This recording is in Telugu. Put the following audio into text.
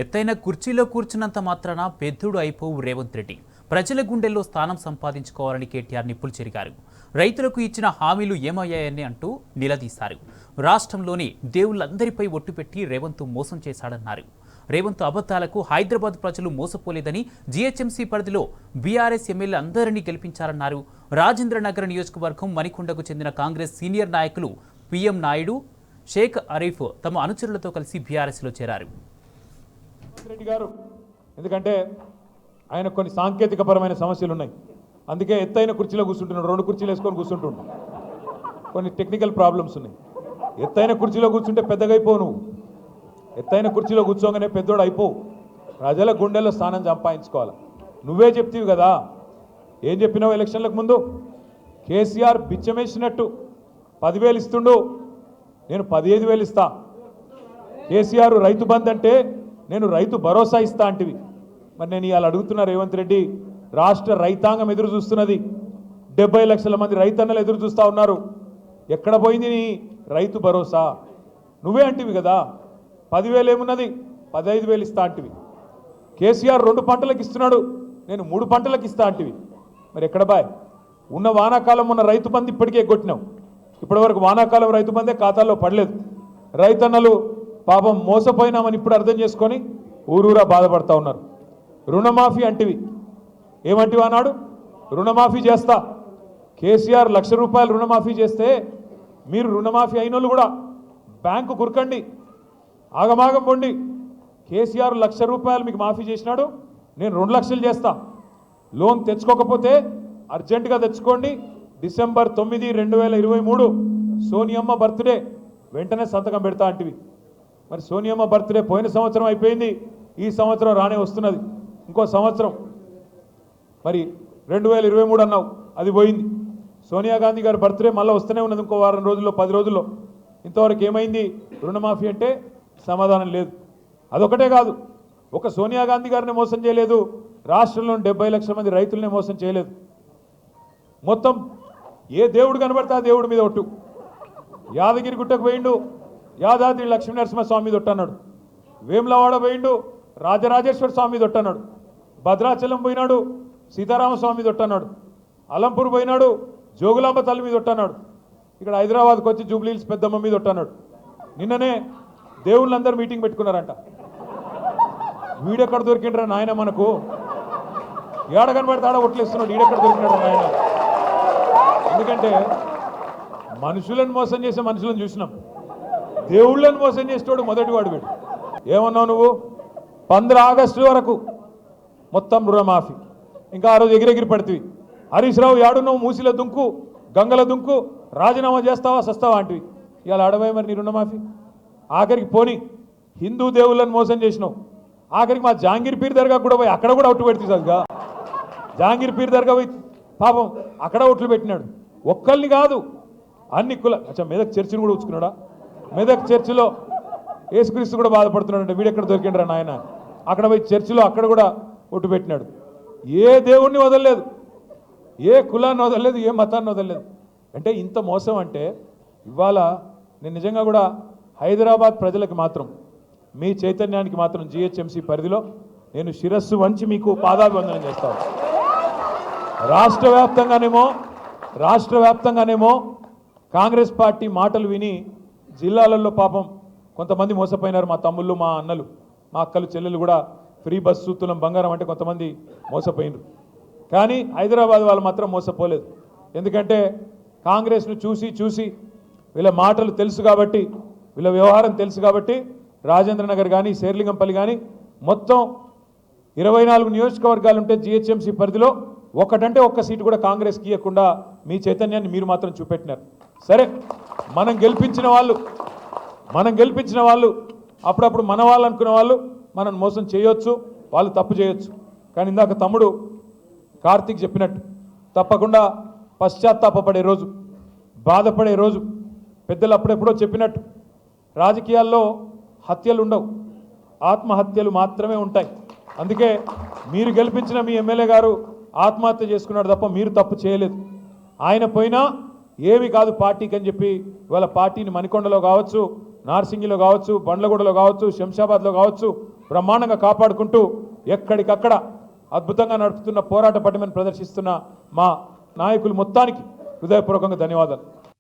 ఎత్తైన కుర్చీలో కూర్చున్నంత మాత్రాన పెద్దుడు అయిపోవు రేవంత్ రెడ్డి. ప్రజల గుండెల్లో స్థానం సంపాదించుకోవాలని కేటీఆర్ నిప్పులు చెరిగారు. రైతులకు ఇచ్చిన హామీలు ఏమయ్యాయని అంటూ నిలదీశారు. రాష్ట్రంలోని దేవుళ్లందరిపై ఒట్టుపెట్టి రేవంత్ మోసం చేశాడన్నారు. రేవంత్ అబద్ధాలకు హైదరాబాద్ ప్రజలు మోసపోలేదని, జీహెచ్ఎంసీ పరిధిలో బీఆర్ఎస్ ఎమ్మెల్యే అందరినీ గెలిపించారన్నారు. రాజేంద్రనగర్ నియోజకవర్గం మణికొండకు చెందిన కాంగ్రెస్ సీనియర్ నాయకులు పిఎం నాయుడు, షేక్ అరీఫ్ తమ అనుచరులతో కలిసి బీఆర్ఎస్లో చేరారు. రెడ్డి గారు ఎందుకంటే ఆయన కొన్ని సాంకేతికపరమైన సమస్యలు ఉన్నాయి, అందుకే ఎత్తైన కుర్చీలో కూర్చుంటున్నాడు. 2 కుర్చీలు వేసుకొని కూర్చుంటుండు. కొన్ని టెక్నికల్ ప్రాబ్లమ్స్ ఉన్నాయి. ఎత్తైన కుర్చీలో కూర్చుంటే పెద్దగా అయిపోవు. నువ్వు ఎత్తైన కుర్చీలో కూర్చోగానే పెద్దోడు అయిపోవు. ప్రజల గుండెల్లో స్థానం సంపాదించుకోవాలి. నువ్వే చెప్తీవి కదా, ఏం చెప్పినావు ఎలక్షన్లకు ముందు? కేసీఆర్ బిచ్చమేసినట్టు 10,000 ఇస్తుండు, నేను 15,000 ఇస్తా. కేసీఆర్ రైతు బంద్ అంటే నేను రైతు భరోసా ఇస్తా అంటివి. మరి నేను ఇవాళ అడుగుతున్నా రేవంత్ రెడ్డి, రాష్ట్ర రైతాంగం ఎదురు చూస్తున్నది. 70 లక్షల మంది రైతన్నలు ఎదురు చూస్తూ ఉన్నారు. ఎక్కడ పోయింది నీ రైతు భరోసా? నువ్వే అంటివి కదా 10,000 ఏమున్నది, 15,000 ఇస్తా అంటివి. కేసీఆర్ 2 పంటలకు ఇస్తున్నాడు, నేను 3 పంటలకు ఇస్తా అంటివి. మరి ఎక్కడ బాయ్? ఉన్న వానాకాలం ఉన్న రైతు బంధు ఇప్పటికే ఎగ్గొట్టినావు. ఇప్పటివరకు వానాకాలం రైతు బందే ఖాతాల్లో పడలేదు. రైతన్నలు పాపం మోసపోయినామని ఇప్పుడు అర్థం చేసుకొని ఊరూరా బాధపడతా ఉన్నారు. రుణమాఫీ అంటివి, ఏమంటివి అన్నాడు? రుణమాఫీ చేస్తా. కేసీఆర్ ₹1,00,000 రుణమాఫీ చేస్తే మీరు రుణమాఫీ అయిన వాళ్ళు కూడా బ్యాంకు కురకండి, ఆగమాగం పొండి. కేసీఆర్ ₹1,00,000 మీకు మాఫీ చేసినాడు, నేను 2 లక్షలు చేస్తా. లోన్ తెచ్చుకోకపోతే అర్జెంటుగా తెచ్చుకోండి. డిసెంబర్ 9, 2023 సోనియమ్మ బర్త్డే, వెంటనే సంతకం పెడతా అంటివి. మరి సోనియమ్మ బర్త్డే పోయిన సంవత్సరం అయిపోయింది, ఈ సంవత్సరం రానే వస్తున్నది, ఇంకో సంవత్సరం. మరి 2023 అన్నావు, అది పోయింది. సోనియా గాంధీ గారి బర్త్డే మళ్ళీ వస్తూనే ఉన్నది, ఇంకో వారం రోజుల్లో 10 రోజుల్లో. ఇంతవరకు ఏమైంది? రుణమాఫీ అంటే సమాధానం లేదు. అదొకటే కాదు, ఒక సోనియా గాంధీ గారిని మోసం చేయలేదు, రాష్ట్రంలోని 70 లక్షల మంది రైతులనే మోసం చేయలేదు. మొత్తం ఏ దేవుడు కనబడతా ఆ దేవుడి మీద ఒట్టు. యాదగిరి గుట్టకు పోయిండు, యాదాద్రి లక్ష్మీనరసింహస్వామి మీద ఒట్టన్నాడు. వేములవాడ పోయిండు, రాజరాజేశ్వర స్వామి మీద ఒట్టన్నాడు. భద్రాచలం పోయినాడు, సీతారామస్వామి మీద ఒట్టన్నాడు. అలంపూర్ పోయినాడు, జోగులాంబ తల్లి మీద ఒట్టన్నాడు. ఇక్కడ హైదరాబాద్కి వచ్చి జూబ్లీహిల్స్ పెద్దమ్మ మీద ఒట్టన్నాడు. నిన్ననే దేవుళ్ళందరూ మీటింగ్ పెట్టుకున్నారంట. వీడెక్కడ దొరికిండ్రా నాయన మనకు? ఏడ కనబడితే ఆడ ఒట్లేస్తున్నాడు, ఈడెక్కడ దొరికినాడు నాయన? ఎందుకంటే మనుషులను మోసం చేసే మనుషులను చూసినాం, దేవుళ్ళని మోసం చేసేవాడు మొదటివాడు వీడు. ఏమన్నావు నువ్వు? 15 ఆగస్టు వరకు మొత్తం రుణమాఫీ. ఇంకా ఆ రోజు ఎగిరెగిరి పడుతుంది. హరీష్ రావు యాడున్నావు? మూసిలో దుంకు, గంగల దుంకు, రాజీనామా చేస్తావా సస్తావా అంటివి. ఇవాళ ఆడబోయే మరి నీ రుణమాఫీ. ఆఖరికి పోని హిందూ దేవుళ్ళని మోసం చేసినావు. ఆఖరికి మా జహాంగీర్ పీర్ దర్గా కూడా పోయి అక్కడ కూడా ఒట్టు పెడుతుంది సరిగా. జహాంగీర్ పీర్ దర్గా పోయి పాపం అక్కడ ఒట్లు పెట్టినాడు. ఒక్కరిని కాదు, అన్ని కుల. అచ్చా, మెదక్ చర్చిని కూడా ఉంచుకున్నాడా? మెదక్ చర్చిలో యేసుక్రీస్తు కూడా బాధపడుతున్నాడు. వీడెక్కడ దొరికిండ్రా నాయన? అక్కడ పోయి చర్చిలో అక్కడ కూడా ఒట్టు పెట్టినాడు. ఏ దేవుణ్ణి వదలలేదు, ఏ కులాన్ని వదలలేదు, ఏ మతాన్ని వదలలేదు. అంటే ఇంత మోసం అంటే ఇవాళ నేను నిజంగా కూడా హైదరాబాద్ ప్రజలకు మాత్రం, మీ చైతన్యానికి మాత్రం జీహెచ్ఎంసీ పరిధిలో నేను శిరస్సు వంచి మీకు పాదాభివందనం చేస్తాను. రాష్ట్ర వ్యాప్తంగానేమో కాంగ్రెస్ పార్టీ మాటలు విని జిల్లాలలో పాపం కొంతమంది మోసపోయినారు. మా తమ్ముళ్ళు, మా అన్నలు, మా అక్కలు, చెల్లెలు కూడా ఫ్రీ బస్సు, తులం బంగారం అంటే కొంతమంది మోసపోయినారు. కానీ హైదరాబాద్ వాళ్ళు మాత్రం మోసపోలేదు. ఎందుకంటే కాంగ్రెస్ను చూసి వీళ్ళ మాటలు తెలుసు కాబట్టి, వీళ్ళ వ్యవహారం తెలుసు కాబట్టి రాజేంద్రనగర్ కానీ, శేర్లింగంపల్లి కానీ మొత్తం 24 నియోజకవర్గాలు ఉంటే జీహెచ్ఎంసీ పరిధిలో ఒకటంటే ఒక్క సీటు కూడా కాంగ్రెస్కి ఇవ్వకుండా మీ చైతన్యాన్ని మీరు మాత్రం చూపెట్టినారు. సరే, మనం గెలిపించిన వాళ్ళు అప్పుడప్పుడు మన వాళ్ళు అనుకునే వాళ్ళు మనం మోసం చేయొచ్చు, వాళ్ళు తప్పు చేయొచ్చు. కానీ ఇందాక తమ్ముడు కార్తీక్ చెప్పినట్టు తప్పకుండా పశ్చాత్తాపపడే రోజు, బాధపడే రోజు. పెద్దలు అప్పుడెప్పుడో చెప్పినట్టు రాజకీయాల్లో హత్యలు ఉండవు, ఆత్మహత్యలు మాత్రమే ఉంటాయి. అందుకే మీరు గెలిపించిన మీ ఎమ్మెల్యే గారు ఆత్మహత్య చేసుకున్నాడు తప్ప మీరు తప్పు చేయలేదు. ఆయన పోయినా ఏమి కాదు పార్టీకి అని చెప్పి ఇవాళ పార్టీని మణికొండలో కావచ్చు, నార్సింగిలో కావచ్చు, బండ్లగూడలో కావచ్చు, శంషాబాద్లో కావచ్చు, బ్రహ్మాండంగా కాపాడుకుంటూ ఎక్కడికక్కడ అద్భుతంగా నడుపుతున్న పోరాట పటిమను ప్రదర్శిస్తున్న మా నాయకులు మొత్తానికి హృదయపూర్వకంగా ధన్యవాదాలు.